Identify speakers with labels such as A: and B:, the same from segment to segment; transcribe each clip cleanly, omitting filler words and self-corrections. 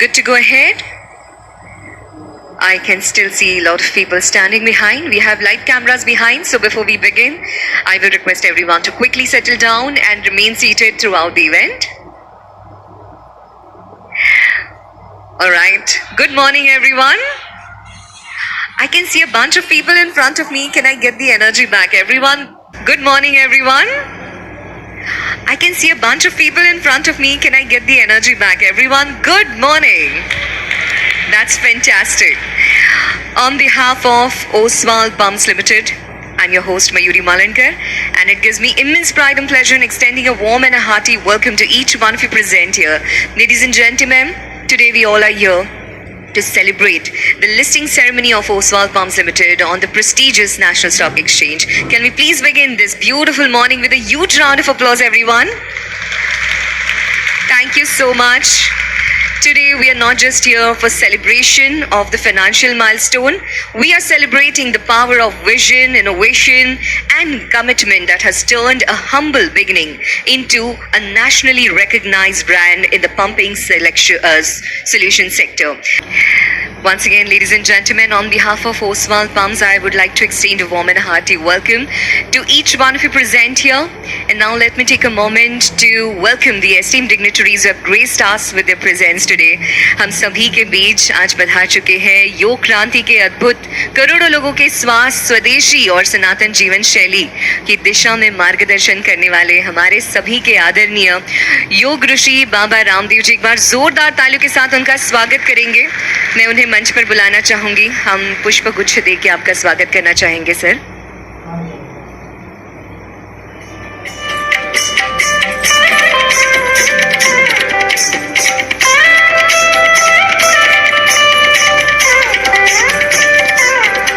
A: good to go ahead? I can still see a lot of people standing behind. We have light cameras behind, so before we begin, I will request everyone to quickly settle down and remain seated throughout the event. Alright, good morning everyone. I can see a bunch of people in front of me. Can I get the energy back? Everyone, good morning everyone. I can see a bunch of people in front of me. Can I get the energy back? Everyone, good morning. That's fantastic. On behalf of Oswal Pumps Limited, I'm your host Mayuri Malankar, and it gives me immense pride and pleasure in extending a warm and a hearty welcome to each one of you present here. Ladies and gentlemen, today we all are here to celebrate the listing ceremony of Oswal Pumps Limited on the prestigious National Stock Exchange. Can we please begin this beautiful morning with a huge round of applause, everyone? Thank you so much. Today we are not just here for celebration of the financial milestone. We are celebrating the power of vision, innovation and commitment that has turned a humble beginning into a nationally recognized brand in the pumping solution sector. Once again, ladies and gentlemen, on behalf of Oswal Pumps, I would like to extend a warm and hearty welcome to each one of you present here. And now let me take a moment to welcome the esteemed dignitaries who have graced us with their presence today. हम सभी के बीच आज पधार चुके हैं योग क्रांति के अद्भुत करोड़ों लोगों के श्वास, स्वदेशी और सनातन जीवन शैली की दिशा में मार्गदर्शन करने वाले हमारे सभी के आदरणीय योग ऋषि बाबा रामदेव जी। एक बार जोरदार तालियों के साथ उनका स्वागत करेंगे। मैं उन्हें मंच पर बुलाना चाहूंगी। हम पुष्प गुच्छ देके आपका स्वागत करना चाहेंगे सर।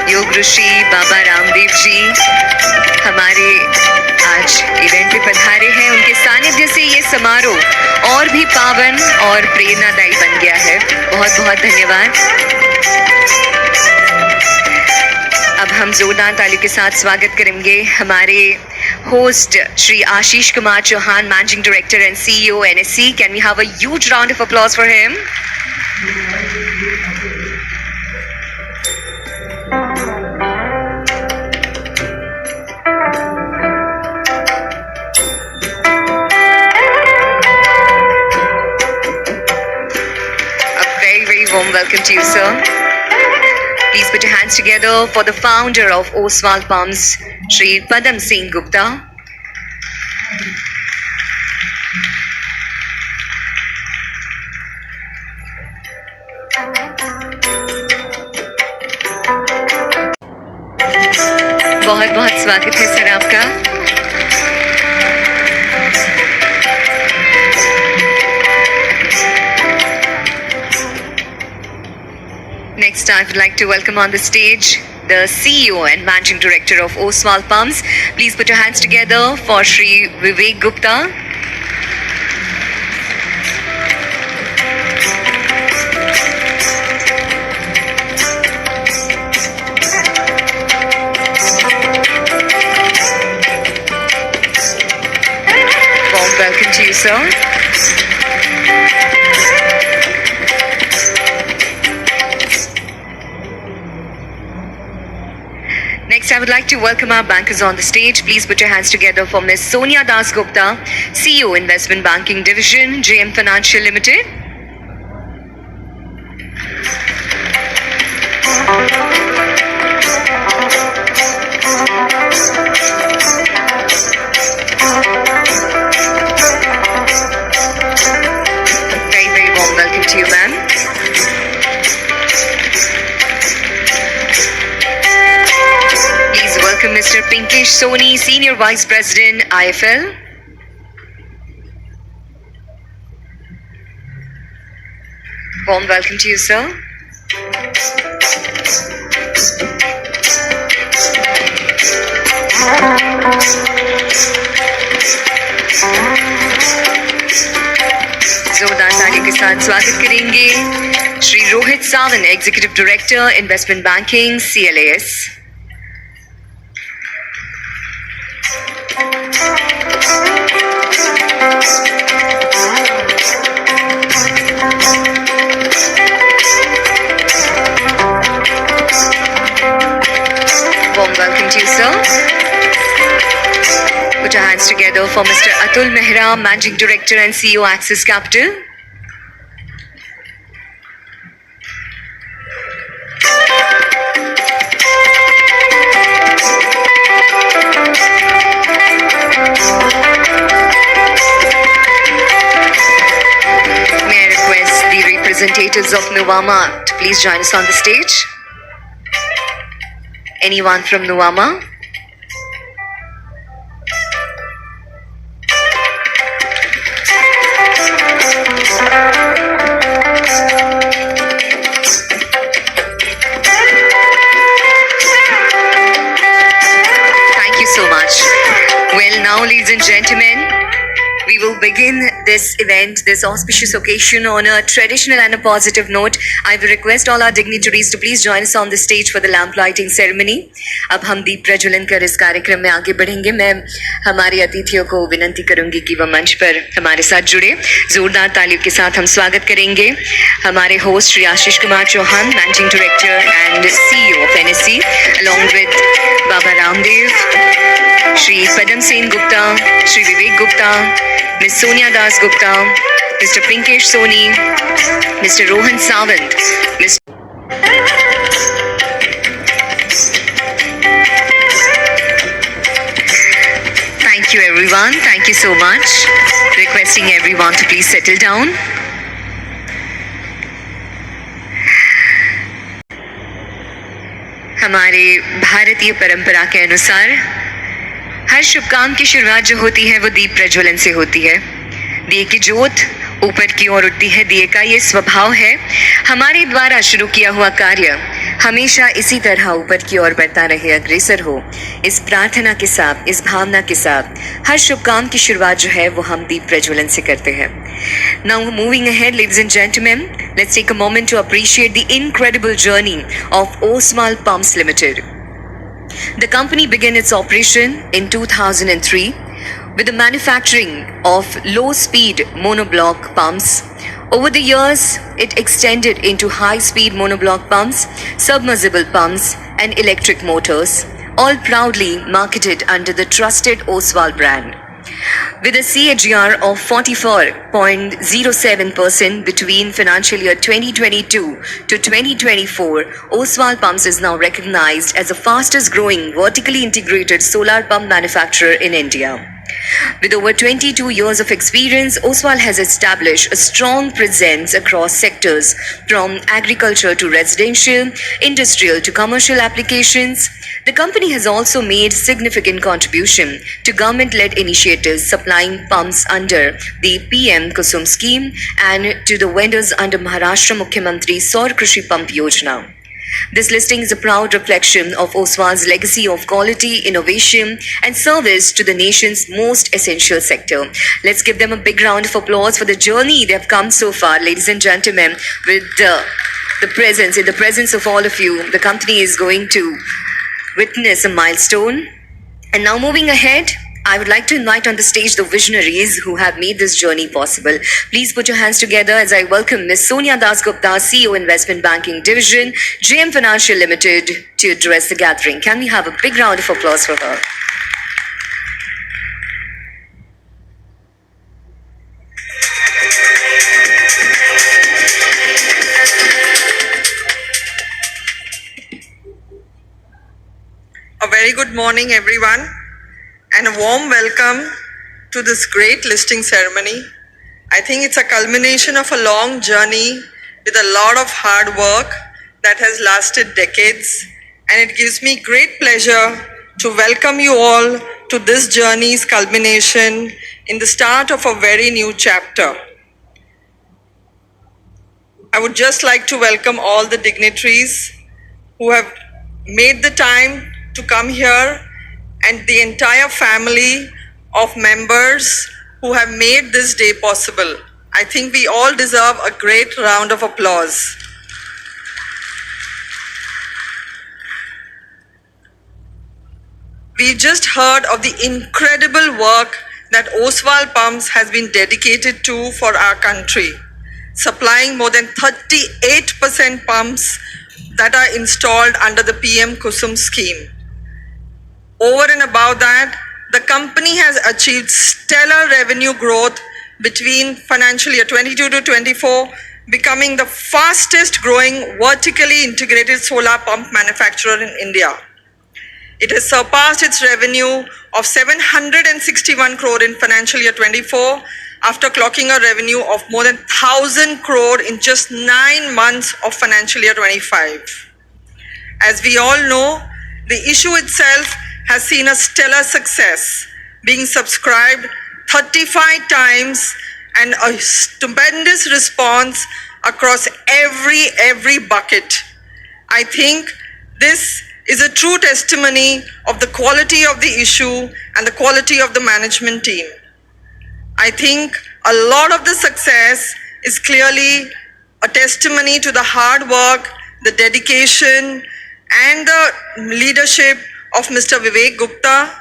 A: योग ऋषि बाबा रामदेव जी हमारे आज इवेंट पे पधारे हैं। उनके सानिध्य से ये समारोह और भी पावन और प्रेरणादायी बन गया है। बहुत बहुत धन्यवाद। अब हम जोरदार ताली के साथ स्वागत करेंगे हमारे host Shri Ashish Kumar Chauhan, managing director and CEO NSE. Can we have a huge round of applause for him? Warm welcome to you, sir. Please put your hands together for the founder of Oswal Pumps, Shri Padam Singh Gupta. बहुत बहुत स्वागत है sir आपका। Next, I would like to welcome on the stage the CEO and Managing Director of Oswal Pumps. Please put your hands together for Shri Vivek Gupta. Warm welcome to you, sir. Next, I would like to welcome our bankers on the stage. Please put your hands together for Ms. Sonia Das Gupta, CEO Investment Banking Division, JM Financial Limited. Very, very warm welcome to you, ma'am. Welcome Mr. Pinkesh Soni, Senior Vice President, IFL. Warm welcome to you, sir. जोरदार तालियों के साथ स्वागत करेंगे Shri Rohit Sawan, executive director, investment banking, CLAS. to you, sir. Put your hands together for Mr. Atul Mehra, Managing Director and CEO, Axis Capital. May I request the representatives of Nuvama to please join us on the stage? Anyone from Nuvama? Thank you so much. Well, now, ladies and gentlemen, we will begin this event, this auspicious occasion, on a traditional and a positive note. I will request all our dignitaries to please join us on the stage for the lamp lighting ceremony. अब हम दीप प्रज्वलन कर इस कार्यक्रम में आगे बढ़ेंगे. मैं हमारे अतिथियों को विनंती करूंगी कि वह मंच पर हमारे साथ जुड़े. जोरदार तालियों के साथ हम स्वागत करेंगे हमारे host Shri Ashish Kumar Chauhan, managing director and CEO of NSC, along with Baba Ramdev, Shri Padam Sen Gupta, Shri Vivek Gupta, Miss Sonia Das Gupta, Mr. Pinkesh Soni, Mr. Rohan Sawant, Thank you everyone, thank you so much. Requesting everyone to please settle down. हमारे भारतीय परंपरा के अनुसार हर शुभ काम की शुरुआत जो होती है वो दीप प्रज्वलन से होती है. दिए की ज्योत ऊपर की ओर उठती है. दिए का ये स्वभाव है. हमारे द्वारा शुरू किया हुआ कार्य हमेशा इसी तरह ऊपर की ओर बढ़ता रहे, अग्रसर हो. इस प्रार्थना के साथ, इस भावना के साथ हर शुभ काम की शुरुआत जो है वो हम दीप प्रज्वलन से करते हैं. Now moving ahead, ladies and gentlemen, let's take a moment to appreciate the incredible journey of Oswal Pumps Limited. The company began its operation in 2003 with the manufacturing of low-speed monoblock pumps. Over the years, it extended into high-speed monoblock pumps, submersible pumps, and electric motors, all proudly marketed under the trusted Oswal brand. With a CAGR of 44.07% between financial year 2022 to 2024, Oswal Pumps is now recognized as the fastest growing vertically integrated solar pump manufacturer in India. With over 22 years of experience, Oswal has established a strong presence across sectors from agriculture to residential, industrial to commercial applications. The company has also made significant contribution to government-led initiatives supplying pumps under the PM Kusum scheme and to the vendors under Maharashtra Mukhyamantri Saur Krishi Pump Yojana. This listing is a proud reflection of Oswal's legacy of quality, innovation, and service to the nation's most essential sector. Let's give them a big round of applause for the journey they have come so far, ladies and gentlemen. With the presence of all of you, the company is going to witness a milestone. And now moving ahead, I would like to invite on the stage the visionaries who have made this journey possible. Please put your hands together as I welcome Ms. Sonia Das Gupta, CEO Investment Banking Division, JM Financial Limited, to address the gathering. Can we have a big round of applause for her?
B: A very good morning, everyone, and a warm welcome to this great listing ceremony. I think it's a culmination of a long journey with a lot of hard work that has lasted decades, and it gives me great pleasure to welcome you all to this journey's culmination in the start of a very new chapter. I would just like to welcome all the dignitaries who have made the time to come here and the entire family of members who have made this day possible. I think we all deserve a great round of applause. We just heard of the incredible work that Oswal Pumps has been dedicated to for our country, supplying more than 38% pumps that are installed under the PM Kusum scheme. Over and above that, the company has achieved stellar revenue growth between financial year 22 to 24, becoming the fastest growing vertically integrated solar pump manufacturer in India. It has surpassed its revenue of 761 crore in financial year 24 after clocking a revenue of more than 1,000 crore in just 9 months of financial year 25. As we all know, the issue itself has seen a stellar success, being subscribed 35 times and a stupendous response across every bucket. I think this is a true testimony of the quality of the issue and the quality of the management team. I think a lot of the success is clearly a testimony to the hard work, the dedication, and the leadership of Mr. Vivek Gupta.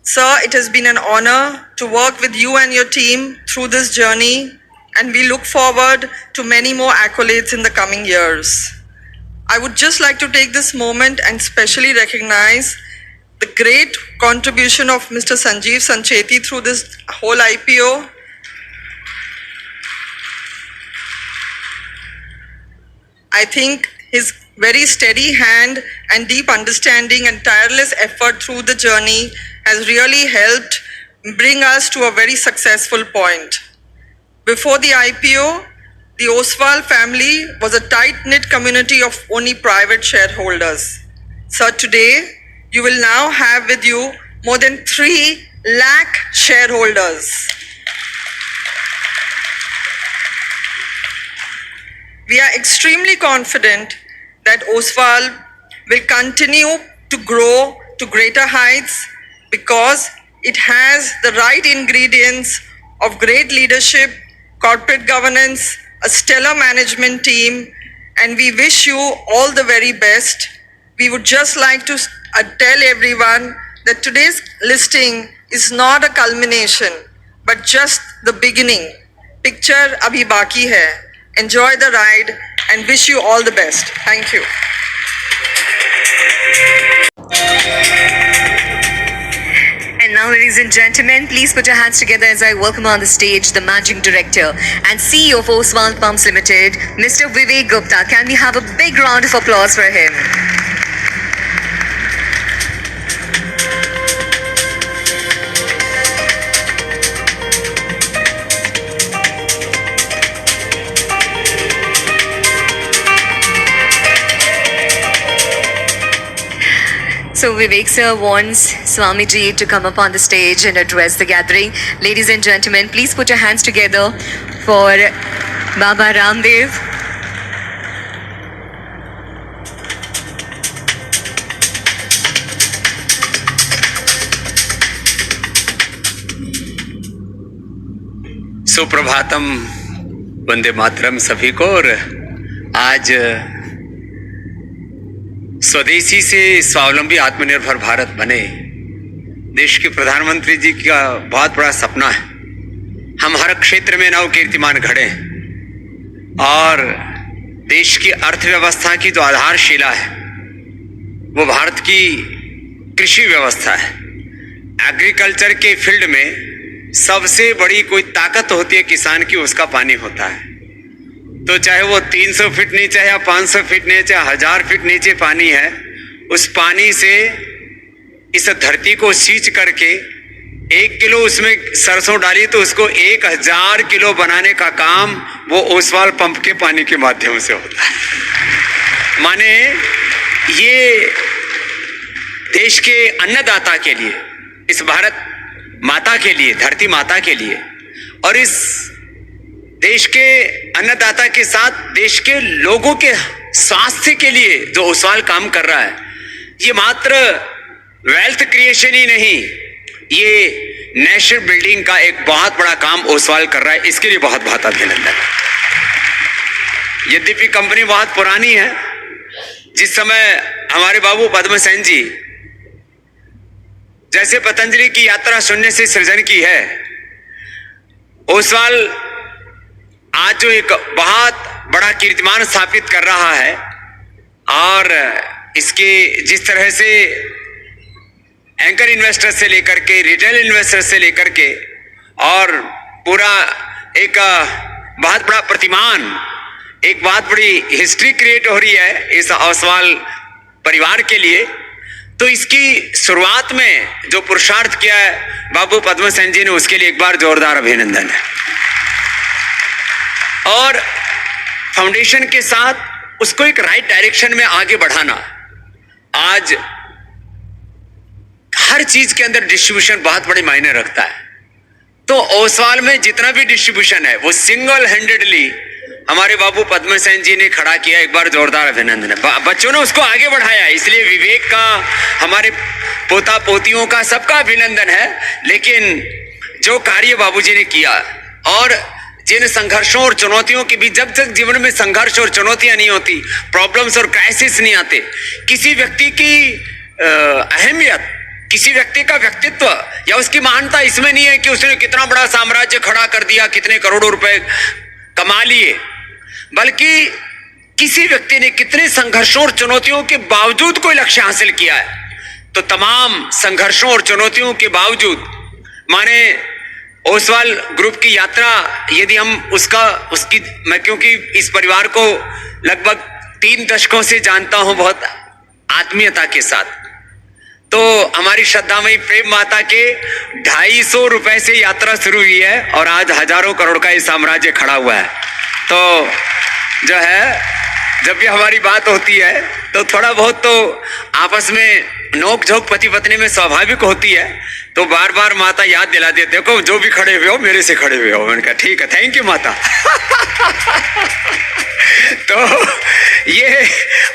B: Sir, it has been an honor to work with you and your team through this journey, and we look forward to many more accolades in the coming years. I would just like to take this moment and specially recognize the great contribution of Mr. Sanjeev Sancheti through this whole IPO. I think his very steady hand and deep understanding and tireless effort through the journey has really helped bring us to a very successful point. Before the IPO, the Oswal family was a tight-knit community of only private shareholders. So today, you will now have with you more than 3 lakh shareholders. We are extremely confident that Oswal will continue to grow to greater heights because it has the right ingredients of great leadership, corporate governance, a stellar management team, and we wish you all the very best. We would just like to tell everyone that today's listing is not a culmination, but just the beginning. Picture abhi baki hai. Enjoy the ride and wish you all the best. Thank you.
A: And now, ladies and gentlemen, please put your hands together as I welcome on the stage the Managing Director and CEO of Oswal Pumps Limited, Mr. Vivek Gupta. Can we have a big round of applause for him? So Vivek sir wants Swamiji to come up on the stage and address the gathering. Ladies and gentlemen, please put your hands together for Baba Ramdev.
C: Suprabhatam, Vande Mataram सभी को। और आज स्वदेशी से स्वावलंबी आत्मनिर्भर भारत बने देश के प्रधानमंत्री जी का बहुत बड़ा सपना है। हम हर क्षेत्र में नव कीर्तिमान घड़े और देश की अर्थव्यवस्था की जो आधारशिला है वो भारत की कृषि व्यवस्था है। एग्रीकल्चर के फील्ड में सबसे बड़ी कोई ताकत होती है किसान की, उसका पानी होता है। तो चाहे वो 300 फीट नीचे या 500 फीट नीचे, 1000 फीट नीचे पानी है, उस पानी से इस धरती को सींच करके 1 किलो उसमें सरसों डाली तो उसको 1000 किलो बनाने का काम वो ओसवाल पंप के पानी के माध्यम से होता है। माने ये देश के अन्नदाता के लिए, इस भारत माता के लिए, धरती माता के लिए, और इस देश के अन्नदाता के साथ देश के लोगों के स्वास्थ्य के लिए जो ओसवाल काम कर रहा है, ये मात्र वेल्थ क्रिएशन ही नहीं, ये नेशन बिल्डिंग का एक बहुत बड़ा काम ओसवाल कर रहा है। इसके लिए बहुत बहुत अभिनंदन। यद्यपि कंपनी बहुत पुरानी है, जिस समय हमारे बाबू पद्मसेन जी जैसे पतंजलि की यात्रा शून्य से सृजन की है, ओसवाल आज जो एक बहुत बड़ा कीर्तिमान स्थापित कर रहा है और इसके जिस तरह से एंकर इन्वेस्टर से लेकर के, रिटेल इन्वेस्टर से लेकर के, और पूरा एक बहुत बड़ा प्रतिमान, एक बहुत बड़ी हिस्ट्री क्रिएट हो रही है इस ओसवाल परिवार के लिए। तो इसकी शुरुआत में जो पुरुषार्थ किया है बाबू पद्म सेन जी ने, उसके लिए एक बार जोरदार अभिनंदन है। और फाउंडेशन के साथ उसको एक राइट डायरेक्शन में आगे बढ़ाना। आज हर चीज के अंदर डिस्ट्रीब्यूशन बहुत बड़े मायने रखता है। तो ओसवाल में जितना भी डिस्ट्रीब्यूशन है वो सिंगल हैंडेडली हमारे बाबू पद्म सेन जी ने खड़ा किया। एक बार जोरदार अभिनंदन है। बच्चों ने उसको आगे बढ़ाया, इसलिए विवेक का, हमारे पोता पोतियों का, सबका अभिनंदन है। लेकिन जो कार्य बाबूजी ने किया और जिन संघर्षों और चुनौतियों के बीच, जब तक जीवन में संघर्ष और चुनौतियां नहीं होती, प्रॉब्लम्स और क्राइसिस नहीं आते, किसी व्यक्ति की अहमियत, किसी व्यक्ति का व्यक्तित्व या उसकी महानता इसमें नहीं है कि उसने कितना बड़ा साम्राज्य खड़ा कर दिया, कितने करोड़ों रुपए कमा लिए, बल्कि किसी व्यक्ति ने कितने संघर्षों और चुनौतियों के बावजूद कोई लक्ष्य हासिल किया है। तो तमाम संघर्षों और चुनौतियों के बावजूद, माने ओसवाल ग्रुप की यात्रा, यदि हम उसकी मैं क्योंकि इस परिवार को लगभग 3 दशकों से जानता हूं बहुत आत्मीयता के साथ, तो हमारी श्रद्धामयी प्रेम माता के 250 रुपए से यात्रा शुरू हुई है और आज हजारों करोड़ का ये साम्राज्य खड़ा हुआ है। तो जो है, जब भी हमारी बात होती है तो थोड़ा बहुत तो आपस में नोक झोंक पति पत्नी में स्वाभाविक होती है। तो बार बार माता याद दिलाती है, देखो जो भी खड़े हुए हो मेरे से खड़े हुए हो। मैंने कहा ठीक है, थैंक यू माता। तो ये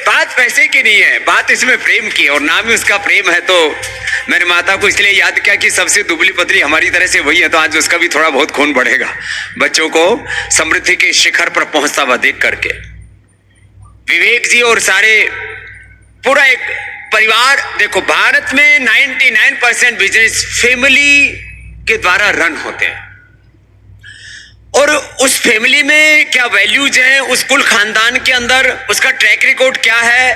C: बात पैसे की नहीं है, बात इसमें प्रेम की, और नाम ही उसका प्रेम है। तो मेरी माता को इसलिए याद किया कि सबसे दुबली पतली हमारी तरह से वही है, तो आज उसका भी थोड़ा बहुत खून बढ़ेगा बच्चों को समृद्धि के शिखर पर पहुंचता हुआ देख करके। विवेक जी और सारे पूरा एक परिवार, देखो भारत में 99% बिजनेस फैमिली के द्वारा रन होते हैं, और उस फैमिली में क्या वैल्यूज हैं, उस कुल खानदान के अंदर उसका ट्रैक रिकॉर्ड क्या है,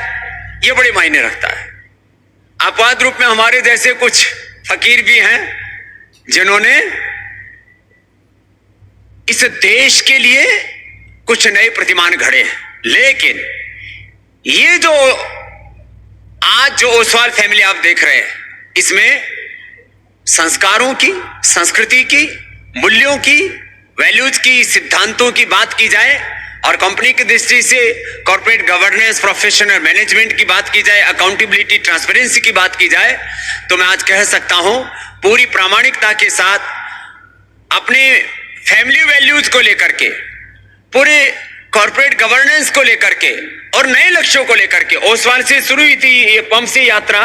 C: ये बड़े मायने रखता है। अपवाद रूप में हमारे जैसे कुछ फकीर भी हैं जिन्होंने इस देश के लिए कुछ नए प्रतिमान घड़े हैं। लेकिन ये जो आज जो ओसवाल फैमिली आप देख रहे हैं, इसमें संस्कारों की, संस्कृति की, मूल्यों की, वैल्यूज की, सिद्धांतों की बात की जाए, और कंपनी की दृष्टि से कॉर्पोरेट गवर्नेंस, प्रोफेशनल मैनेजमेंट की बात की जाए, अकाउंटेबिलिटी, ट्रांसपेरेंसी की बात की जाए, तो मैं आज कह सकता हूं पूरी प्रामाणिकता के साथ अपने फैमिली वैल्यूज को लेकर के, पूरे कॉर्पोरेट गवर्नेंस को लेकर के और नए लक्ष्यों को लेकर के ओसवाल से शुरू हुई थी ये पंप से यात्रा,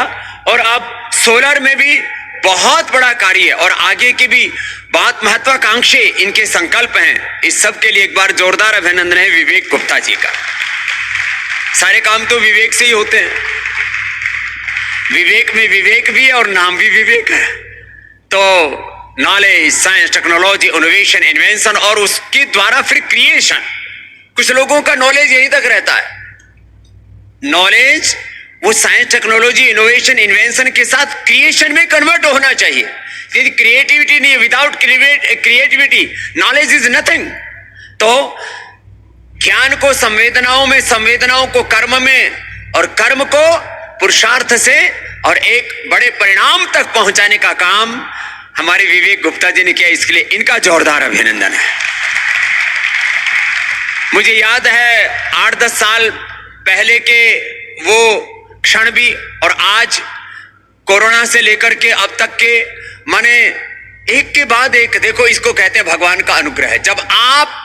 C: और अब सोलर में भी बहुत बड़ा कार्य है और आगे के भी बहुत महत्वाकांक्षी इनके संकल्प हैं। इस सब के लिए एक बार जोरदार अभिनंदन है विवेक गुप्ता जी का। सारे काम तो विवेक से ही होते हैं, विवेक में विवेक भी है और नाम भी विवेक है। तो knowledge, science, technology, innovation, invention और उसके द्वारा फिर क्रिएशन। कुछ लोगों का नॉलेज यहीं तक रहता है, नॉलेज वो साइंस, टेक्नोलॉजी, इनोवेशन, इन्वेंशन के साथ क्रिएशन में कन्वर्ट होना चाहिए। यदि क्रिएटिविटी नहीं है, without creativity knowledge is nothing. तो ज्ञान को संवेदनाओं में, संवेदनाओं को कर्म में, और कर्म को पुरुषार्थ से और एक बड़े परिणाम तक पहुंचाने का काम हमारे विवेक गुप्ता जी ने किया। इसके लिए इनका जोरदार अभिनंदन है। मुझे याद है 8-10 साल पहले के वो क्षण भी, और आज कोरोना से लेकर के अब तक के, माने एक के बाद एक, देखो इसको कहते हैं भगवान का अनुग्रह। जब आप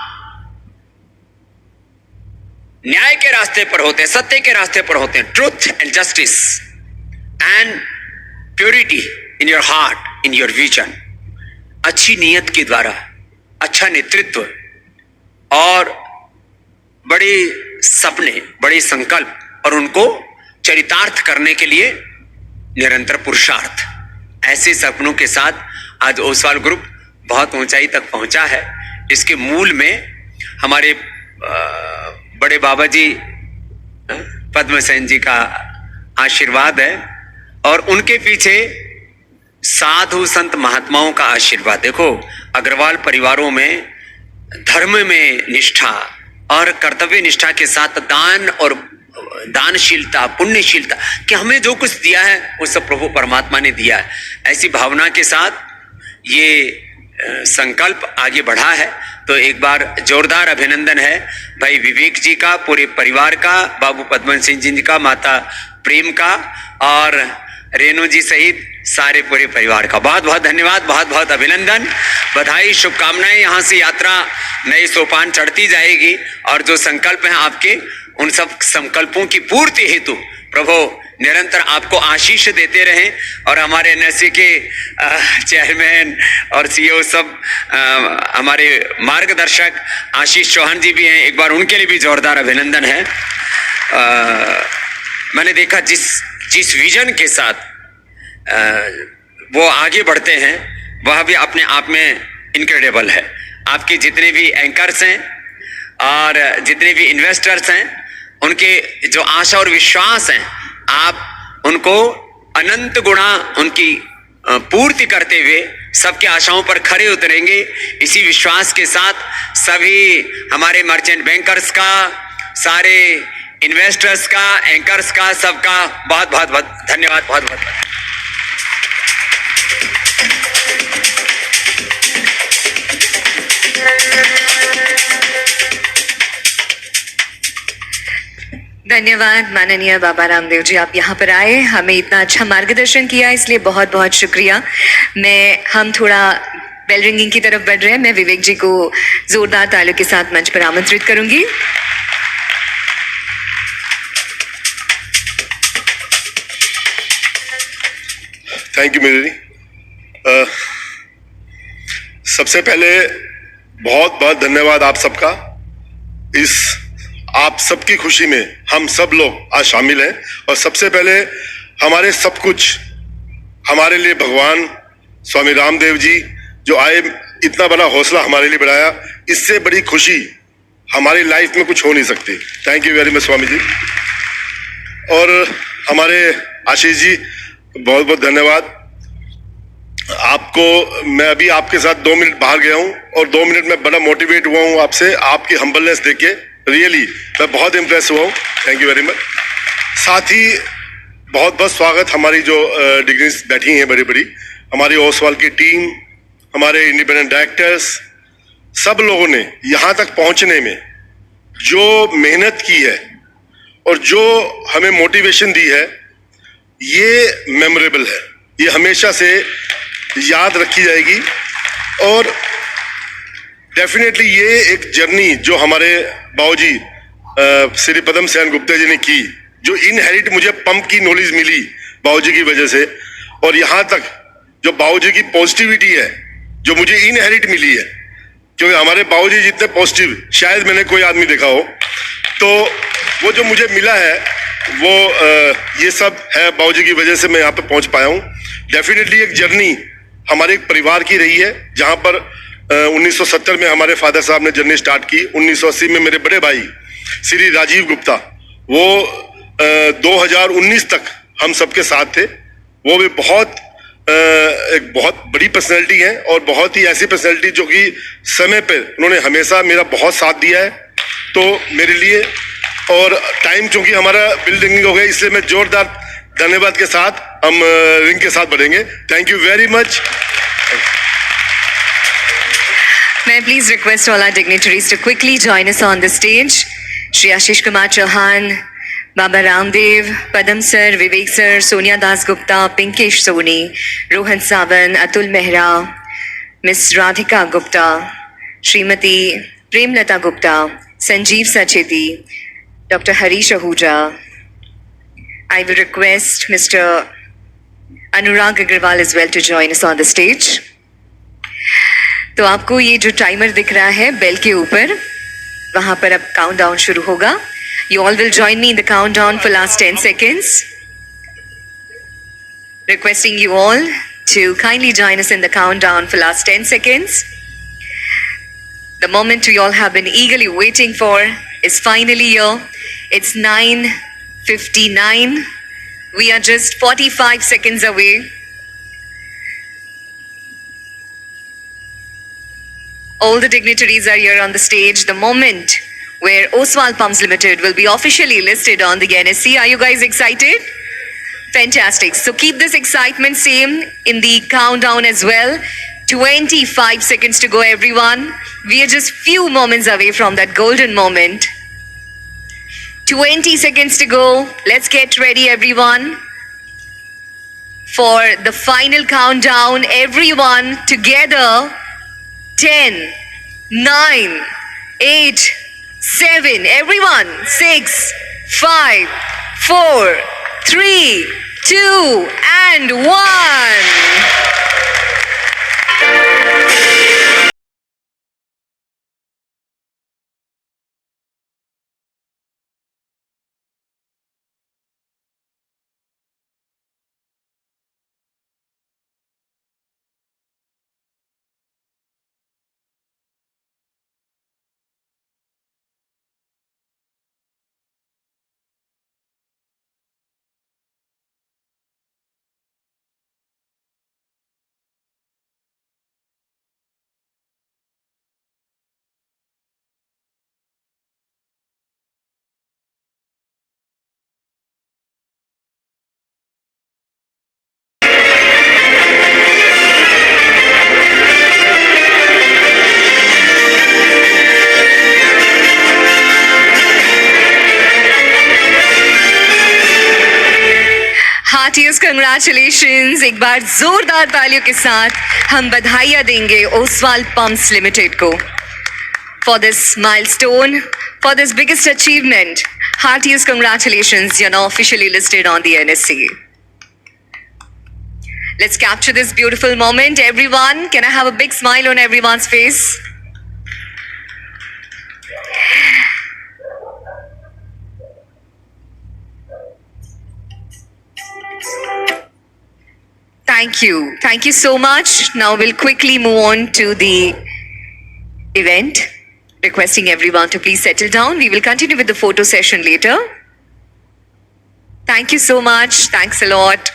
C: न्याय के रास्ते पर होते हैं, सत्य के रास्ते पर होते हैं, truth and justice and purity in your heart, in your vision, अच्छी नीयत के द्वारा, अच्छा नेतृत्व और बड़े सपने, बड़े संकल्प और उनको चरितार्थ करने के लिए निरंतर पुरुषार्थ, ऐसे सपनों के साथ आज ओसवाल ग्रुप बहुत ऊंचाई तक पहुंचा है। इसके मूल में हमारे बड़े बाबा जी पद्म सेन जी का आशीर्वाद है, और उनके पीछे साधु संत महात्माओं का आशीर्वाद। देखो, अग्रवाल परिवारों में धर्म में निष्ठा और कर्तव्य निष्ठा के साथ दान और दानशीलता, पुण्यशीलता, कि हमें जो कुछ दिया है वो सब प्रभु परमात्मा ने दिया है, ऐसी भावना के साथ ये संकल्प आगे बढ़ा है। तो एक बार जोरदार अभिनंदन है भाई विवेक जी का, पूरे परिवार का, बाबू पद्मन सिंह जी का, माता प्रेम का और रेणु जी सहित सारे पूरे परिवार का बहुत बहुत धन्यवाद, बहुत बहुत अभिनंदन, बधाई, शुभकामनाएं। यहाँ से यात्रा नए सोपान चढ़ती जाएगी और जो संकल्प हैं आपके, उन सब संकल्पों की पूर्ति हेतु प्रभु निरंतर आपको आशीष देते रहें। और हमारे एनएससी के चेयरमैन और सीईओ सब हमारे मार्गदर्शक आशीष चौहान जी भी हैं, एक बार उनके लिए भी जोरदार अभिनंदन है। मैंने देखा जिस विजन के साथ वो आगे बढ़ते हैं वह भी अपने आप में इनक्रेडिबल है। आपके जितने भी एंकर्स हैं और जितने भी इन्वेस्टर्स हैं, उनके जो आशा और विश्वास हैं, आप उनको अनंत गुणा उनकी पूर्ति करते हुए सबके आशाओं पर खरे उतरेंगे। इसी विश्वास के साथ सभी हमारे मर्चेंट बैंकर्स का, सारे इन्वेस्टर्स का, एंकर्स का, सबका बहुत बहुत बहुत धन्यवाद, बहुत बहुत
A: धन्यवाद माननीय बाबा रामदेव जी, आप यहाँ पर आए, हमें इतना अच्छा मार्गदर्शन किया, इसलिए बहुत बहुत शुक्रिया। हम थोड़ा बेल रिंगिंग की तरफ बढ़ रहे हैं। मैं विवेक जी को जोरदार तालियों के साथ मंच पर आमंत्रित करूंगी।
D: थैंक यू मेरी। सबसे पहले बहुत बहुत धन्यवाद आप सबका। इस आप सबकी खुशी में हम सब लोग आज शामिल हैं और सबसे पहले हमारे सब कुछ हमारे लिए भगवान स्वामी रामदेव जी जो आए, इतना बड़ा हौसला हमारे लिए बढ़ाया, इससे बड़ी खुशी हमारी लाइफ में कुछ हो नहीं सकती। Thank you very much Swami ji. और हमारे आशीष जी बहुत बहुत धन्यवाद आपको। मैं अभी आपके साथ 2 मिनट बाहर गया हूं और 2 मिनट में बड़ा मोटिवेट हुआ हूं आपसे, आपकी हम्बलनेस देख के रियली मैं बहुत इम्प्रेस हुआ हूँ। Thank you very much. साथ ही बहुत बहुत स्वागत हमारी जो डिग्रीज बैठी हैं बड़ी बड़ी, हमारी ओसवाल की टीम, हमारे इंडिपेंडेंट डायरेक्टर्स, सब लोगों ने यहाँ तक पहुँचने में जो मेहनत की है और जो हमें मोटिवेशन दी है, ये मेमोरेबल है, ये हमेशा से याद रखी जाएगी। और डेफिनेटली ये एक जर्नी जो हमारे बाबूजी श्री पद्म सेन गुप्ता जी ने की, जो इनहेरिट मुझे पंप की नॉलेज मिली बाबूजी की वजह से, और यहाँ तक जो बाबूजी की पॉजिटिविटी है जो मुझे इनहेरिट मिली है, क्योंकि हमारे बाबूजी जितने पॉजिटिव शायद मैंने कोई आदमी देखा हो, तो वो जो मुझे मिला है वो ये सब है बाबूजी की वजह से मैं यहाँ पे पहुँच पाया हूँ। डेफिनेटली एक जर्नी हमारे एक परिवार की रही है, जहाँ पर 1970 में हमारे फादर साहब ने जर्नी स्टार्ट की। 1980 में मेरे बड़े भाई श्री राजीव गुप्ता, वो 2019 तक हम सबके साथ थे। वो भी एक बहुत बड़ी पर्सनैलिटी है और बहुत ही ऐसी पर्सनैलिटी जो कि समय पे उन्होंने हमेशा मेरा बहुत साथ दिया है। तो मेरे लिए, और टाइम चूंकि हमारा बिल्डिंग हो गया, इसलिए मैं जोरदार धन्यवाद के साथ हम रिंग के साथ बढ़ेंगे। Thank you very much.
A: May I please request all our dignitaries to quickly join us on the stage. Shri Ashish Kumar Chauhan, Baba Ramdev, Padam Sir, Vivek Sir, Sonia Das Gupta, Pinkesh Soni, Rohan Sawan, Atul Mehra, Miss Radhika Gupta, Srimati Premlata Gupta, Sanjeev Sacheti, Dr. Harish Ahuja. I will request Mr. Anurag Agarwal as well to join us on the stage. तो आपको ये जो timer दिख रहा है bell के ऊपर, वहां पर अब काउंटडाउन शुरू होगा। You all will join me in the countdown for last 10 seconds. Requesting you all to kindly join us in the countdown for last 10 seconds. The moment we all have been eagerly waiting for is finally here. It's 9:59. We are just 45 seconds away All the dignitaries are here on the stage. The moment where Oswal Pumps Limited will be officially listed on the NSE. Are you guys excited? Fantastic. So keep this excitement same in the countdown as well. 25 seconds to go, everyone. We are just few moments away from that golden moment. 20 seconds to go. Let's get ready, everyone, for the final countdown. Everyone together. 10, 9, 8, 7. Everyone. 6, 5, 4, 3, 2, and 1. Heartiest congratulations. एक बार जोरदार तालियों के साथ हम बधाइयां देंगे Oswal pumps limited को for this milestone, for this biggest achievement. Heartiest congratulations, you're now officially listed on the NSE. Let's capture this beautiful moment. Everyone, can I have a big smile on everyone's face? Thank you. Thank you so much. Now we'll quickly move on to the event. Requesting everyone to please settle down. We will continue with the photo session later. Thank you so much. Thanks a lot.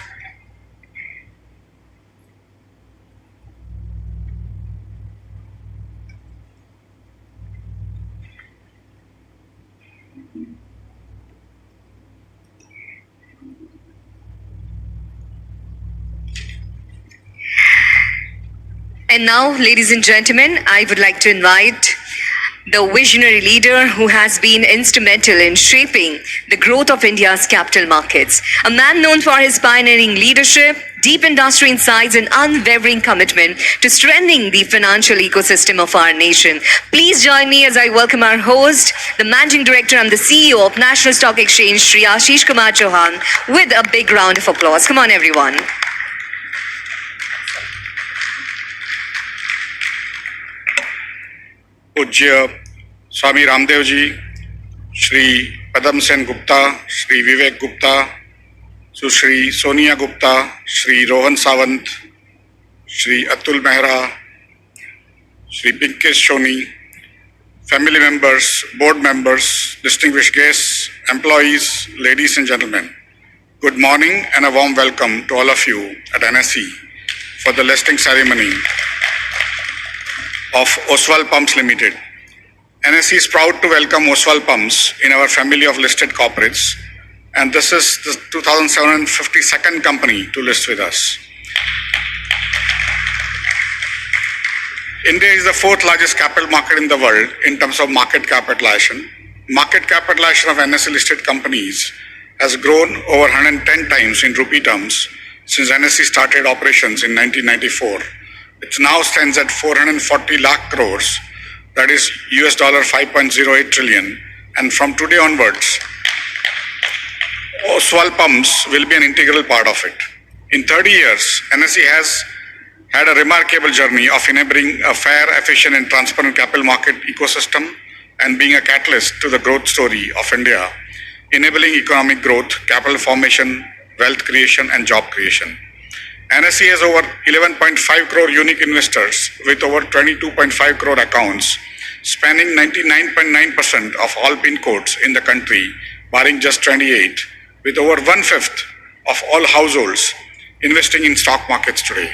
A: And now, ladies and gentlemen, I would like to invite the visionary leader who has been instrumental in shaping the growth of India's capital markets. A man known for his pioneering leadership, deep industry insights, and unwavering commitment to strengthening the financial ecosystem of our nation. Please join me as I welcome our host, the Managing Director and the CEO of National Stock Exchange, Shri Ashish Kumar Chauhan, with a big round of applause. Come on, everyone.
E: पूज्य स्वामी रामदेव जी, श्री पदम सेन गुप्ता, श्री विवेक गुप्ता, सुश्री Sonia Gupta, Shri Rohan Sawant, Shri Atul Mehra, Shri Pinkesh Soni, family members, board members, distinguished guests, employees, ladies and gentlemen, good morning and a warm welcome to all of you at NSE for the listing ceremony of Oswal Pumps Limited. NSE is proud to welcome Oswal Pumps in our family of listed corporates, and this is the 2752nd company to list with us. India is the fourth largest capital market in the world in terms of market capitalization. Market capitalization of NSE listed companies has grown over 110 times in rupee terms since NSE started operations in 1994. It now stands at 440 lakh crores, that is US $5.08 trillion, and from today onwards, Oswal Pumps will be an integral part of it. In 30 years, NSE has had a remarkable journey of enabling a fair, efficient and transparent capital market ecosystem and being a catalyst to the growth story of India, enabling economic growth, capital formation, wealth creation and job creation. NSE has over 11.5 crore unique investors with over 22.5 crore accounts, spanning 99.9% of all PIN codes in the country, barring just 28, with over 1/5 of all households investing in stock markets today.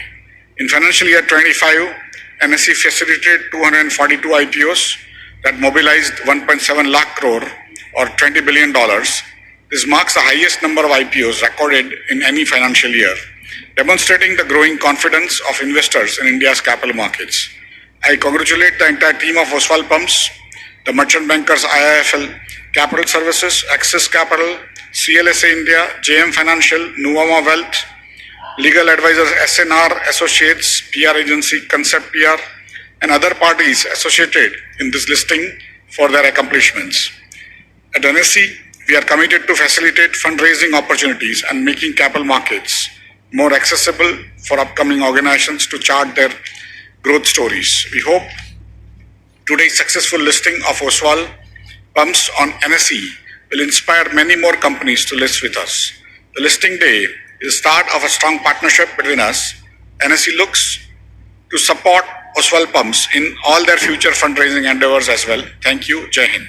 E: In financial year 25, NSE facilitated 242 IPOs that mobilized 1.7 lakh crore or $20 billion. This marks the highest number of IPOs recorded in any financial year, demonstrating the growing confidence of investors in India's capital markets. I congratulate the entire team of Oswal Pumps, the merchant bankers IIFL Capital Services, Axis Capital, CLSA India, JM Financial, Nuvama Wealth, legal advisors SNR Associates, PR agency Concept PR, and other parties associated in this listing for their accomplishments. At NSE, we are committed to facilitate fundraising opportunities and making capital markets more accessible for upcoming organizations to chart their growth stories. We hope today's successful listing of Oswal Pumps on NSE will inspire many more companies to list with us. The listing day is the start of a strong partnership between us. NSE looks to support Oswal Pumps in all their future fundraising endeavors as well. Thank you. Jai Hind.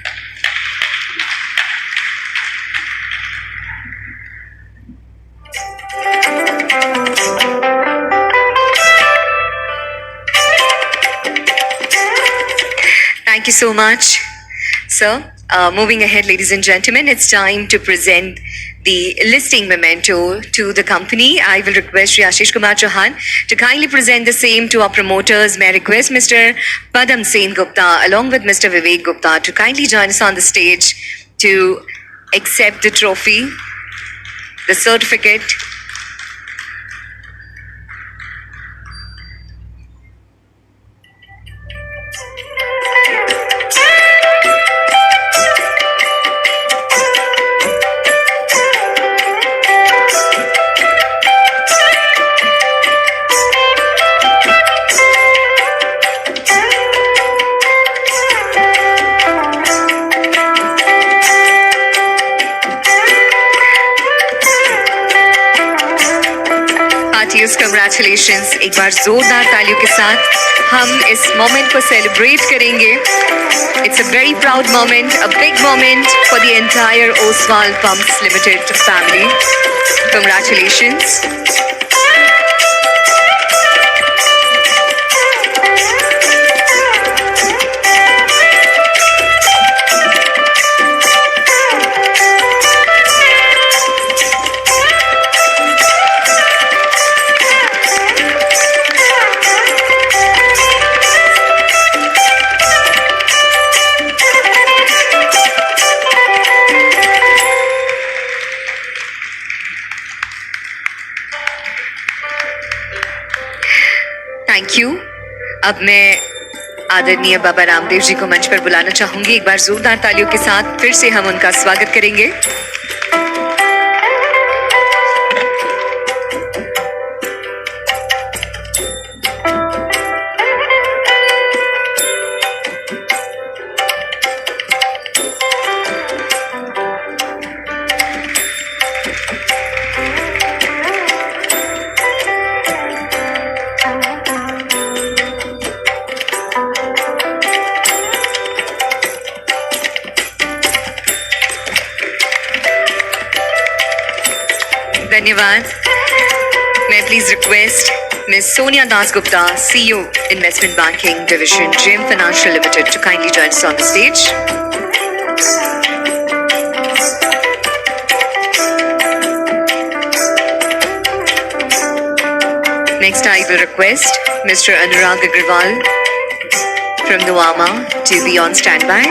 A: Thank you so much, sir. Moving ahead, ladies and gentlemen, it's time to present the listing memento to the company. I will request Shri Ashish Kumar Chauhan to kindly present the same to our promoters. May I request Mr. Padam Sen Gupta along with Mr. Vivek Gupta to kindly join us on the stage to accept the trophy, the certificate. Congratulations. एक बार जोरदार तालियों के साथ हम इस moment को celebrate करेंगे. It's a very proud moment, a big moment for the entire Oswal Pumps Limited family. Congratulations. Thank you. अब मैं आदरणीय बाबा रामदेव जी को मंच पर बुलाना चाहूंगी. एक बार जोरदार तालियों के साथ फिर से हम उनका स्वागत करेंगे. धन्यवाद. मैं please request miss Sonia Das Gupta, CEO Investment Banking Division, JM Financial Limited, to kindly join us on the stage. Next, I will request Mr. Anurag Agrawal from Nuvama to be on standby.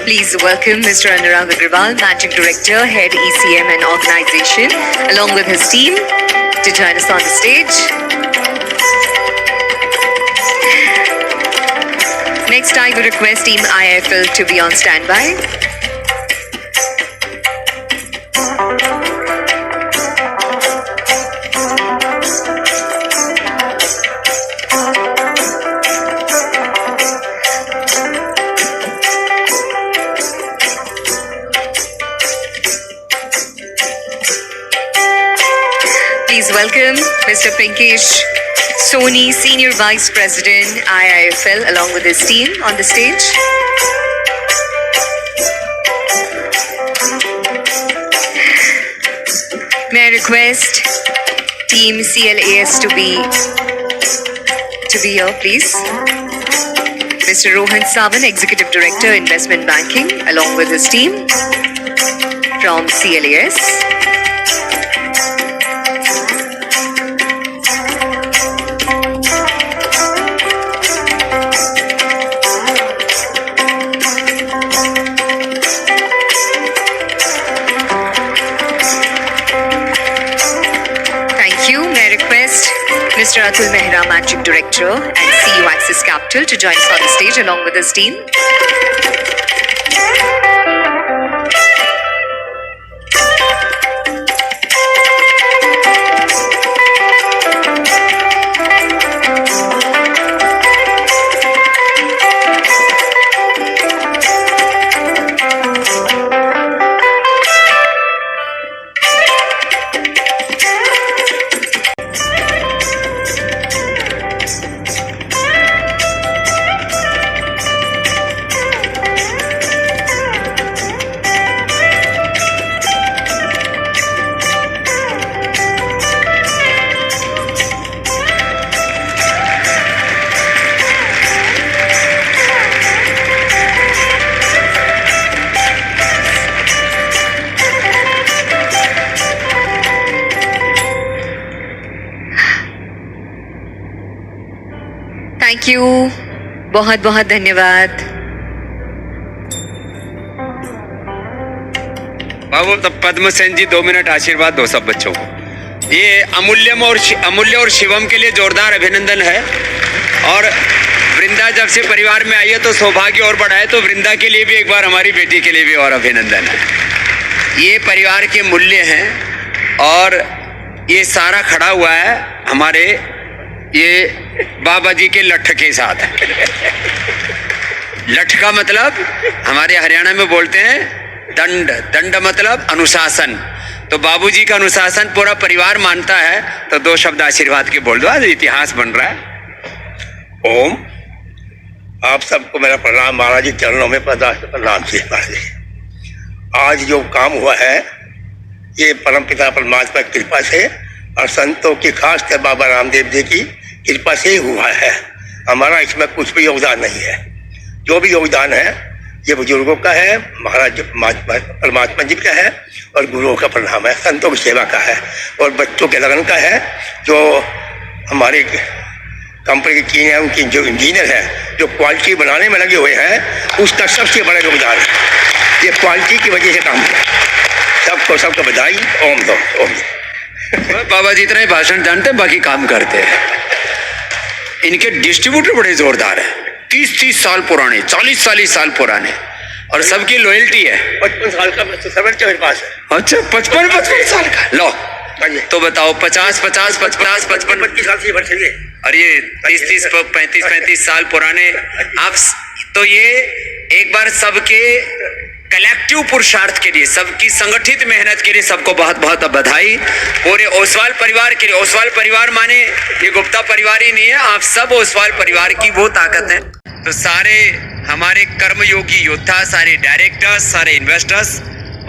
A: Please welcome Mr. Anurag Agrawal, Managing Director, Head ECM and Organization, along with his team, to join us on the stage. Next, I will request Team IIFL to be on standby. Mr. Pinkesh Soni, Senior Vice President, IIFL, along with his team on the stage. May I request Team CLAS to be here, please. Mr. Rohan Sawan, Executive Director, Investment Banking, along with his team from CLAS. Thank you. May I request Mr. Atul Mehra, Managing Director and CEO Axis Capital, to join us on the stage along with his team. Thank you, बहुत बहुत धन्यवाद।
C: बाबू तब पद्म सेन जी 2 minute आशीर्वाद दो सब बच्चों को। ये अमूल्य और शिवम के लिए जोरदार अभिनंदन है। और वृंदा जब से परिवार में आई है तो सौभाग्य और बढ़ा है, तो वृंदा के लिए भी एक बार, हमारी बेटी के लिए भी और अभिनंदन है। ये परिवार के मूल्य हैं और ये सारा खड़ा हुआ है हमारे ये बाबा जी के लठ के साथ। लठ का मतलब हमारे हरियाणा में बोलते हैं दंड, दंड मतलब अनुशासन। तो बाबूजी का अनुशासन पूरा परिवार मानता है। तो 2 शब्द आशीर्वाद के बोल दो, आज इतिहास बन रहा है।
F: ओम, आप सबको मेरा प्रणाम। महाराज जी चरणों में प्रणाम जी। महाराज जी, आज जो काम हुआ है ये परमपिता परमात्मा की कृपा से और संतों की, खासकर बाबा रामदेव जी की कृपा से ही हुआ है। हमारा इसमें कुछ भी योगदान नहीं है। जो भी योगदान है ये बुजुर्गों का है, महाराज परमात्मा जी का है और गुरुओं का प्रणाम है, संतों की सेवा का है और बच्चों के लगन का है। जो हमारे कंपनी की टीम है, उनकी जो इंजीनियर है, जो क्वालिटी बनाने में लगे हुए हैं, उसका सबसे बड़ा योगदान है। ये क्वालिटी की वजह से काम है। सबको बधाई। ओम दो ओम।
C: बाबा जी इतना ही भाषण जानते हैं, बाकी काम करते हैं। इनके डिस्ट्रीब्यूटर बड़े जोरदार है, 30-30 साल पुराने, 40-40 साल पुराने, और सबकी लॉयल्टी है।
F: 55 साल का मेरे पास है।
C: अच्छा, 55 साल का। लो तो बताओ, 50, 55
F: साल से भर चलिए।
C: और ये 30, 35 साल पुराने आप। तो ये एक बार सबके कलेक्टिव पुरुषार्थ के लिए, सबकी संगठित मेहनत के लिए सबको बहुत बहुत बधाई। पूरे ओसवाल परिवार के लिए, ओसवाल परिवार माने ये गुप्ता परिवार ही नहीं है, आप सब ओसवाल परिवार की वो ताकत है। तो सारे हमारे कर्मयोगी योद्धा, सारे डायरेक्टर्स, सारे इन्वेस्टर्स,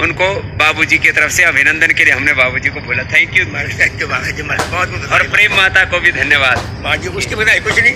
C: उनको बाबूजी की तरफ से अभिनंदन के लिए हमने बाबूजी को बोला थैंक यू।
F: बहुत
C: और प्रेम माता को भी धन्यवाद।
F: बाजी उसकी बधाई कुछ नहीं।